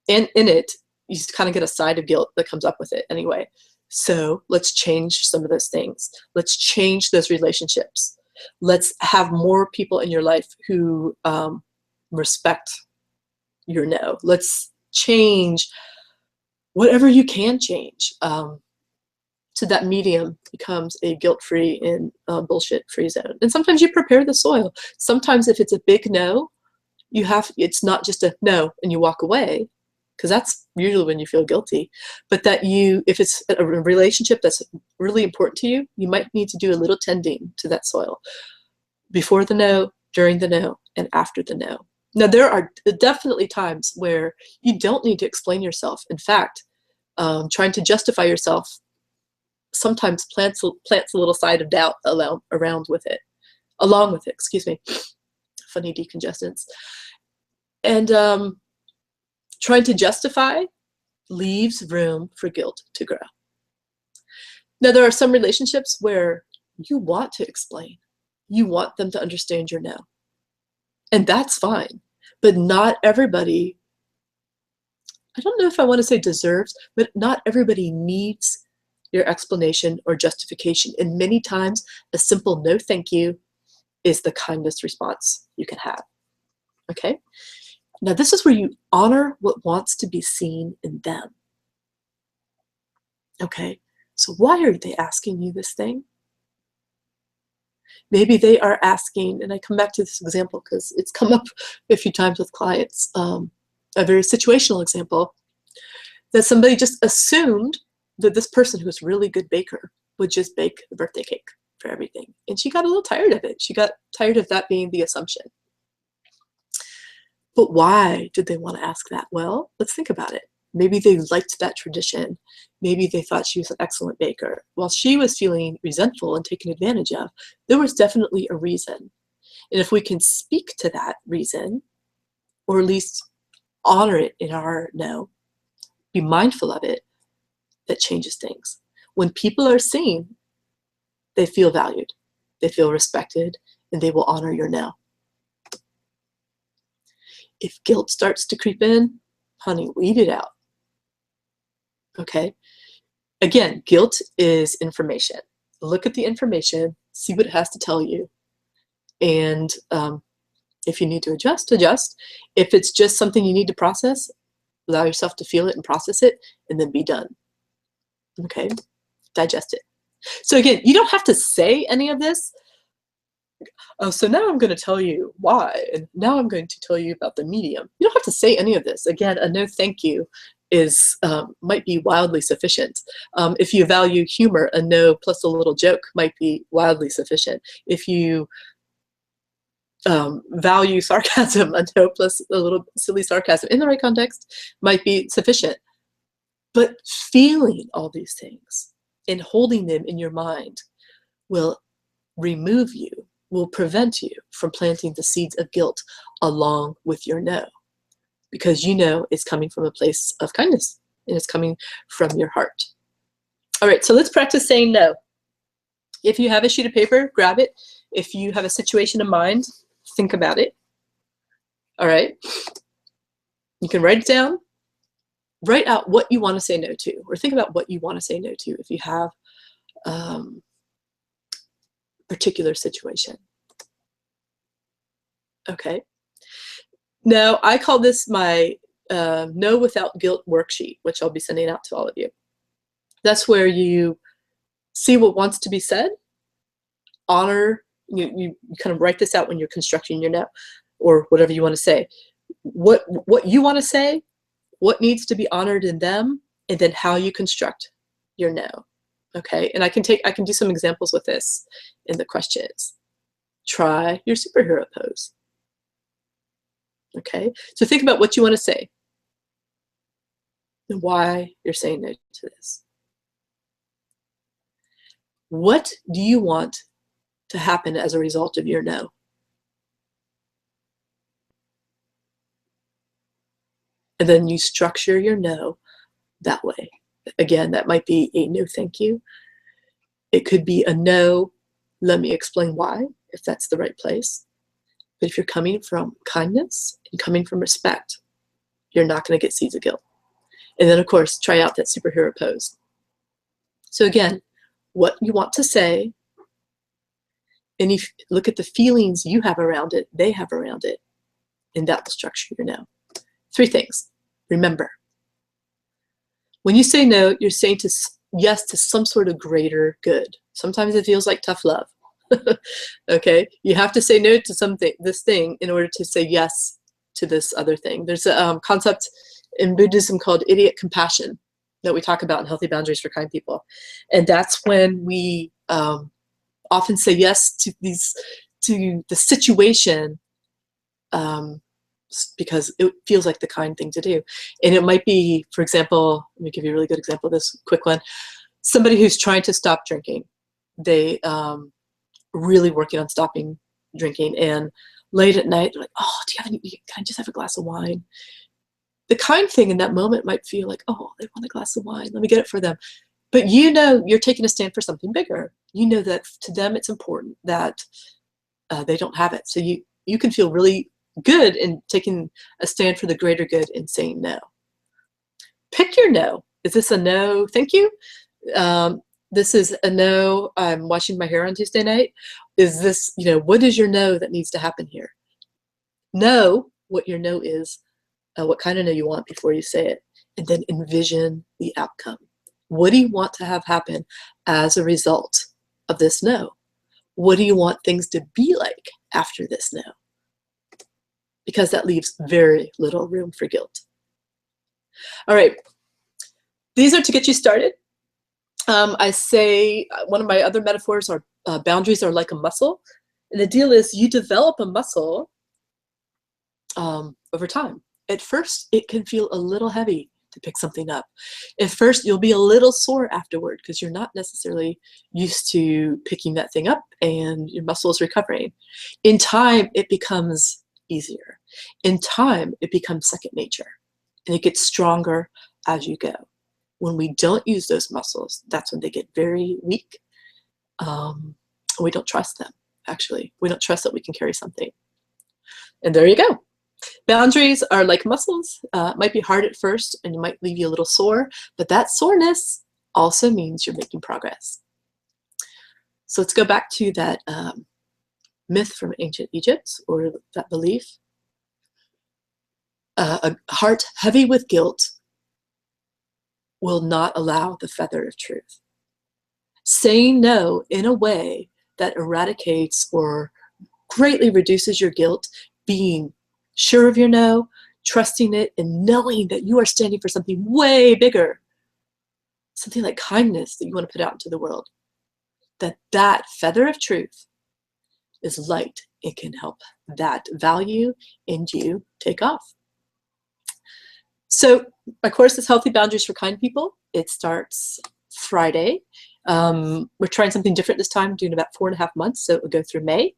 it, you just kind of get a side of guilt that comes up with it anyway. So let's change some of those things. Let's change those relationships. Let's have more people in your life who respect your no. Let's change whatever you can change. So that medium becomes a guilt-free and bullshit-free zone. And sometimes you prepare the soil. Sometimes if it's a big no, it's not just a no and you walk away, because that's usually when you feel guilty. But that if it's a relationship that's really important to you, you might need to do a little tending to that soil. Before the no, during the no, and after the no. Now there are definitely times where you don't need to explain yourself. In fact, trying to justify yourself sometimes plants a little side of doubt along with it, excuse me, funny decongestants. And trying to justify leaves room for guilt to grow. Now there are some relationships where you want to explain. You want them to understand your no. And that's fine. But not everybody, I don't know if I want to say deserves, but not everybody needs your explanation or justification. And many times, a simple no thank you is the kindest response you can have. Okay? Now this is where you honor what wants to be seen in them. Okay? So why are they asking you this thing? Maybe they are asking, and I come back to this example because it's come up a few times with clients, a very situational example, that somebody just assumed that this person who's a really good baker would just bake the birthday cake for everything. And she got a little tired of it. She got tired of that being the assumption. But why did they want to ask that? Well, let's think about it. Maybe they liked that tradition. Maybe they thought she was an excellent baker. While she was feeling resentful and taken advantage of, there was definitely a reason. And if we can speak to that reason, or at least honor it in our no, be mindful of it, that changes things. When people are seen, they feel valued, they feel respected, and they will honor your no. If guilt starts to creep in, honey, weed it out. Okay? Again, guilt is information. Look at the information, see what it has to tell you, and if you need to adjust, adjust. If it's just something you need to process, allow yourself to feel it and process it, and then be done. Okay? Digest it. So again, you don't have to say any of this. Oh, so now I'm going to tell you why, and now I'm going to tell you about the medium. You don't have to say any of this. Again, a no thank you is might be wildly sufficient. If you value humor, a no plus a little joke might be wildly sufficient. If you value sarcasm, a no plus a little silly sarcasm in the right context might be sufficient. But feeling all these things and holding them in your mind will remove you, will prevent you from planting the seeds of guilt along with your no, because you know it's coming from a place of kindness and it's coming from your heart. All right, so let's practice saying no. If you have a sheet of paper, grab it. If you have a situation in mind, think about it. All right, you can write it down. Write out what you want to say no to, or think about what you want to say no to if you have a particular situation. Okay. Now, I call this my No Without Guilt worksheet, which I'll be sending out to all of you. That's where you see what wants to be said, honor, you kind of write this out when you're constructing your no, or whatever you want to say. What you want to say, what needs to be honored in them, and then how you construct your no. Okay, and I can do some examples with this in the questions. Try your superhero pose. Okay, so think about what you want to say and why you're saying no to this. What do you want to happen as a result of your no? And then you structure your no that way. Again, that might be a no thank you. It could be a no, let me explain why, if that's the right place. But if you're coming from kindness and coming from respect, you're not going to get seeds of guilt. And then, of course, try out that superhero pose. So again, what you want to say, and if look at the feelings you have around it, they have around it, and that will structure your no. 3 things. Remember, when you say no, you're saying yes to some sort of greater good. Sometimes it feels like tough love. Okay, you have to say no to something, this thing, in order to say yes to this other thing. There's a concept in Buddhism called idiot compassion that we talk about in Healthy Boundaries for Kind People, and that's when we often say yes to the situation because it feels like the kind thing to do. And it might be, for example, let me give you a really good example of this, quick one. Somebody who's trying to stop drinking. They really working on stopping drinking, and late at night they're like, oh, can I just have a glass of wine? The kind thing in that moment might feel like, oh, they want a glass of wine, let me get it for them. But you know you're taking a stand for something bigger. You know that to them it's important that they don't have it. So you can feel really good in taking a stand for the greater good and saying no. Pick your no. Is this a no thank you? This is a no, I'm washing my hair on Tuesday night. Is this, what is your no that needs to happen here? Know what your no is, what kind of no you want before you say it, and then envision the outcome. What do you want to have happen as a result of this no? What do you want things to be like after this no? Because that leaves very little room for guilt. All right, these are to get you started. I say one of my other metaphors are boundaries are like a muscle. And the deal is you develop a muscle over time. At first, it can feel a little heavy to pick something up. At first, you'll be a little sore afterward because you're not necessarily used to picking that thing up and your muscle is recovering. In time, it becomes easier. In time, it becomes second nature. And it gets stronger as you go. When we don't use those muscles, that's when they get very weak. We don't trust them, actually. We don't trust that we can carry something. And there you go. Boundaries are like muscles. It might be hard at first and it might leave you a little sore, but that soreness also means you're making progress. So let's go back to that myth from ancient Egypt, or that belief. A heart heavy with guilt will not allow the feather of truth. Saying no in a way that eradicates or greatly reduces your guilt, being sure of your no, trusting it, and knowing that you are standing for something way bigger, something like kindness that you want to put out into the world, that feather of truth is light. It can help that value in you take off. So my course is Healthy Boundaries for Kind People. It starts Friday. We're trying something different this time, doing about 4.5 months, so it will go through May.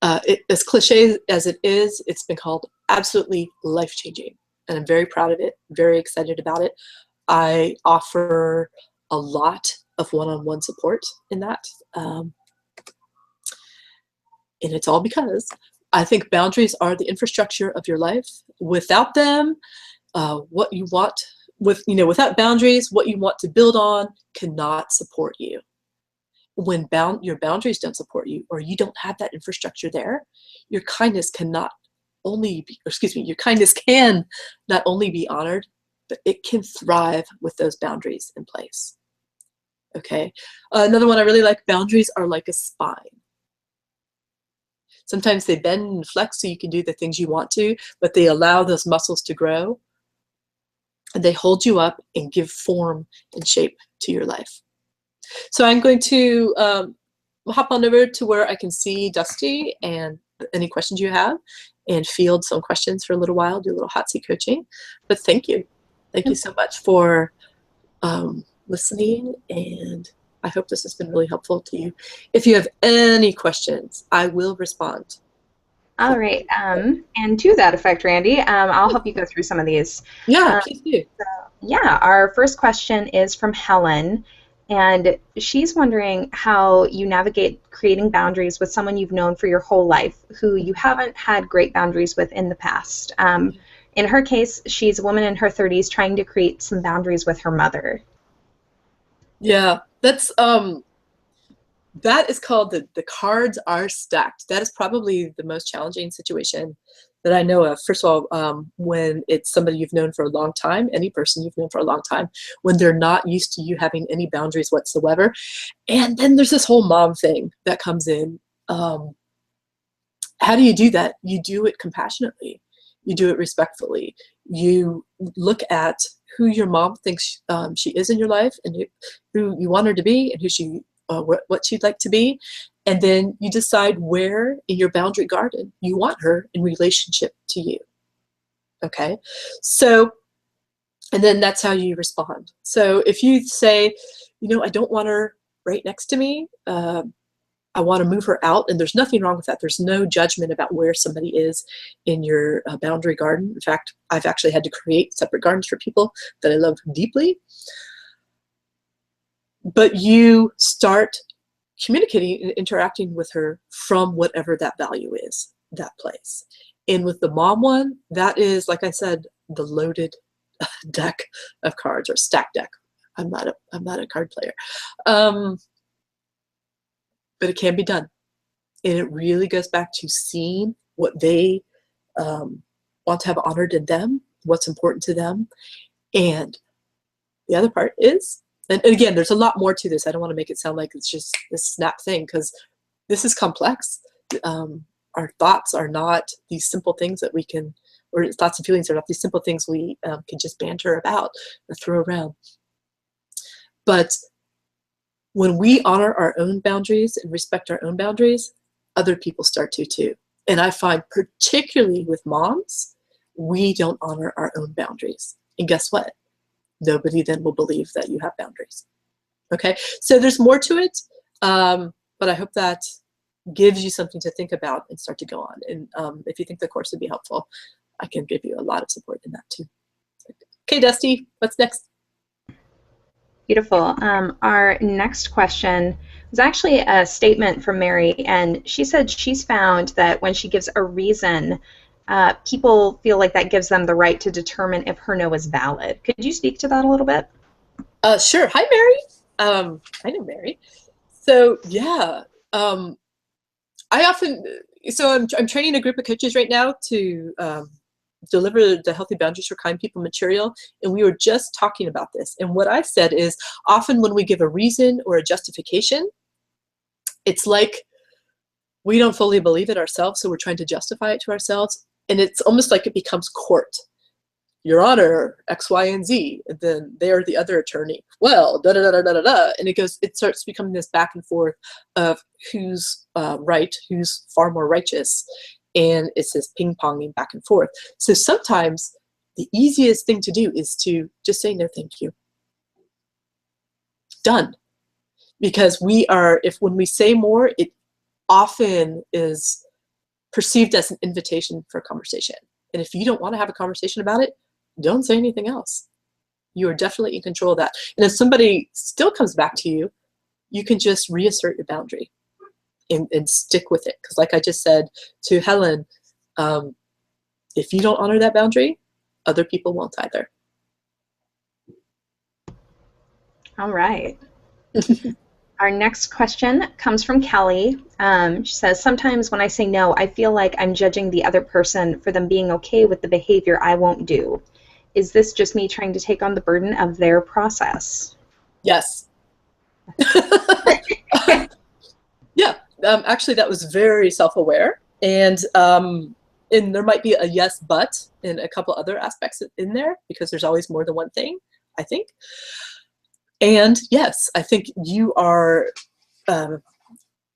As cliche as it is, it's been called absolutely life-changing, and I'm very proud of it, very excited about it. I offer a lot of one-on-one support in that, and it's all because I think boundaries are the infrastructure of your life. Without them, what you want, without boundaries, what you want to build on cannot support you. When your boundaries don't support you, or you don't have that infrastructure there, your kindness cannot only be, your kindness can not only be honored, but it can thrive with those boundaries in place. Okay. Another one I really like, boundaries are like a spine. Sometimes they bend and flex so you can do the things you want to, but they allow those muscles to grow, and they hold you up and give form and shape to your life. So I'm going to hop on over to where I can see Dusty and any questions you have, and field some questions for a little while, do a little hot seat coaching. But thank you. Thank you so much for listening, and I hope this has been really helpful to you. If you have any questions, I will respond. All right. And to that effect, Randy, I'll help you go through some of these. Yeah, please do. Yeah, our first question is from Helen, and she's wondering how you navigate creating boundaries with someone you've known for your whole life who you haven't had great boundaries with in the past. In her case, she's a woman in her 30s trying to create some boundaries with her mother. Yeah, that's that is called the cards are stacked. That is probably the most challenging situation that I know of. First of all, when it's somebody you've known for a long time, any person you've known for a long time, when they're not used to you having any boundaries whatsoever. And then there's this whole mom thing that comes in. How do you do that? You do it compassionately. You do it respectfully. You look at who your mom thinks she is in your life, and who you want her to be, and who she what she'd like to be, and then you decide where in your boundary garden you want her in relationship to you. Okay, so, and then that's how you respond. So if you say, I don't want her right next to me, I want to move her out, and there's nothing wrong with that. There's no judgment about where somebody is in your boundary garden. In fact, I've actually had to create separate gardens for people that I love deeply. But you start communicating and interacting with her from whatever that value is, that place. And with the mom one, that is, like I said, the loaded deck of cards, or stack deck. I'm not a card player. But it can be done. And it really goes back to seeing what they want to have honored in them, what's important to them. And the other part is, and again, there's a lot more to this. I don't want to make it sound like it's just this snap thing, because this is complex. Our thoughts are not these simple things that we can, or thoughts and feelings are not these simple things we can just banter about or throw around. But when we honor our own boundaries and respect our own boundaries, other people start to too. And I find, particularly with moms, we don't honor our own boundaries. And guess what? Nobody then will believe that you have boundaries. Okay, so there's more to it, but I hope that gives you something to think about and start to go on. And if you think the course would be helpful, I can give you a lot of support in that too. Okay, Dusty, what's next? Beautiful. Our next question was actually a statement from Mary, and she said she's found that when she gives a reason, people feel like that gives them the right to determine if her no is valid. Could you speak to that a little bit? Sure. Hi, Mary. I know Mary. So yeah, I often, so I'm training a group of coaches right now to deliver the Healthy Boundaries for Kind People material, and we were just talking about this. And what I said is, often when we give a reason or a justification, it's like we don't fully believe it ourselves, so we're trying to justify it to ourselves, and it's almost like it becomes court. Your Honor, X, Y, and Z, and then they're the other attorney. Well, da da da da da da, and it starts becoming this back and forth of who's right, who's far more righteous, and it's this ping ponging back and forth. So sometimes the easiest thing to do is to just say no, thank you. Done, because when we say more, it often is perceived as an invitation for a conversation. And if you don't want to have a conversation about it, don't say anything else. You are definitely in control of that. And if somebody still comes back to you, you can just reassert your boundary and stick with it. Because like I just said to Helen, if you don't honor that boundary, other people won't either. All right. Our next question comes from Kelly. She says, sometimes when I say no, I feel like I'm judging the other person for them being okay with the behavior I won't do. Is this just me trying to take on the burden of their process? Yes. Yeah, actually that was very self-aware, and there might be a yes but in a couple other aspects in there, because there's always more than one thing, I think. And yes, I think you are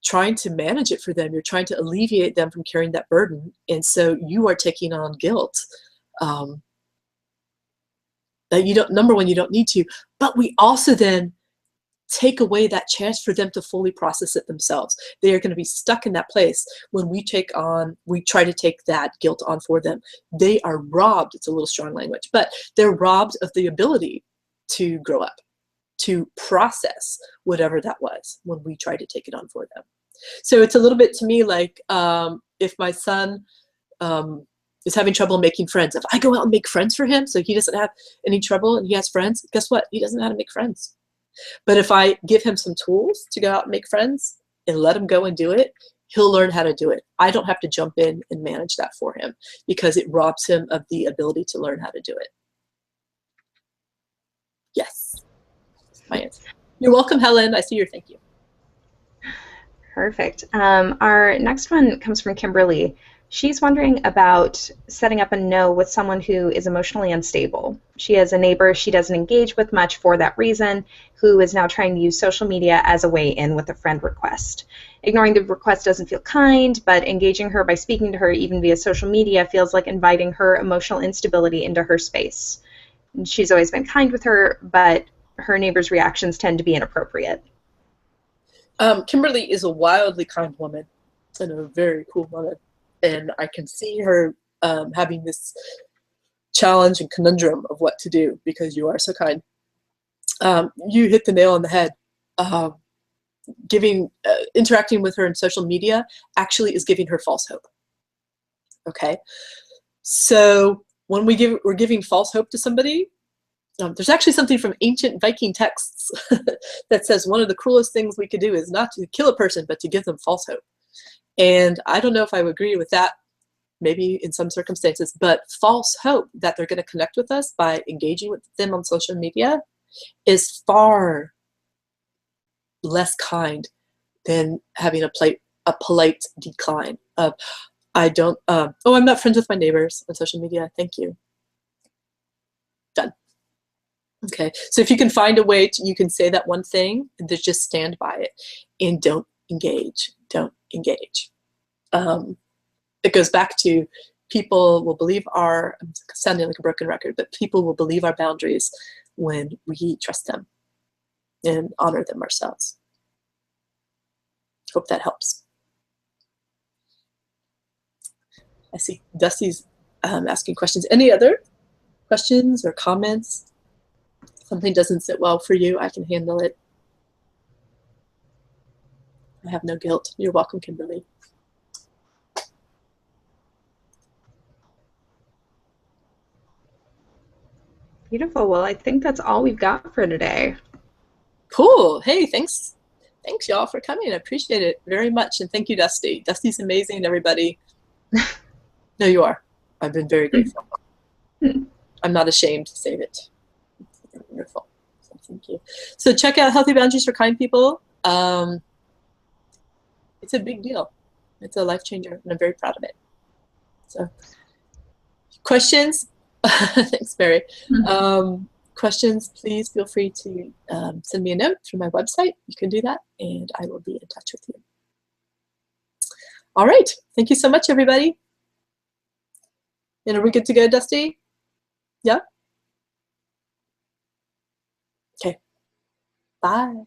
trying to manage it for them. You're trying to alleviate them from carrying that burden, and so you are taking on guilt that you don't, number one, you don't need to, but we also then take away that chance for them to fully process it themselves. They are going to be stuck in that place when we try to take that guilt on for them. They are robbed, it's a little strong language, but they're robbed of the ability to grow up, to process whatever that was when we try to take it on for them. So it's a little bit to me like if my son is having trouble making friends, if I go out and make friends for him so he doesn't have any trouble and he has friends, guess what? He doesn't know how to make friends. But if I give him some tools to go out and make friends and let him go and do it, he'll learn how to do it. I don't have to jump in and manage that for him because it robs him of the ability to learn how to do it. Yes, that's my answer. You're welcome, Helen. I see your thank you. Perfect. Our next one comes from Kimberly. She's wondering about setting up a no with someone who is emotionally unstable. She has a neighbor she doesn't engage with much for that reason, who is now trying to use social media as a way in with a friend request. Ignoring the request doesn't feel kind, but engaging her by speaking to her even via social media feels like inviting her emotional instability into her space. She's always been kind with her, but her neighbor's reactions tend to be inappropriate. Kimberly is a wildly kind woman and a very cool woman. And I can see her having this challenge and conundrum of what to do because you are so kind. You hit the nail on the head. Interacting with her in social media actually is giving her false hope. Okay, so when we're giving false hope to somebody, there's actually something from ancient Viking texts that says one of the cruelest things we could do is not to kill a person, but to give them false hope. And I don't know if I would agree with that, maybe in some circumstances, but false hope that they're going to connect with us by engaging with them on social media is far less kind than having a polite decline of, I'm not friends with my neighbors on social media, thank you. Done. Okay, so if you can find a way you can say that one thing and just stand by it and don't engage. It goes back to people will believe I'm sounding like a broken record, but people will believe our boundaries when we trust them and honor them ourselves. Hope that helps. I see Dusty's asking questions. Any other questions or comments? Something doesn't sit well for you, I can handle it. I have no guilt. You're welcome, Kimberly. Beautiful. Well, I think that's all we've got for today. Cool. Hey, thanks. Thanks, y'all, for coming. I appreciate it very much. And thank you, Dusty. Dusty's amazing, everybody. No, you are. I've been very grateful. I'm not ashamed to say it. It's wonderful. So thank you. So check out Healthy Boundaries for Kind People. It's a big deal. It's a life changer, and I'm very proud of it. So, questions? Thanks, Mary. Questions, please feel free to send me a note through my website. You can do that, and I will be in touch with you. All right. Thank you so much, everybody. And are we good to go, Dusty? Yeah? Okay. Bye.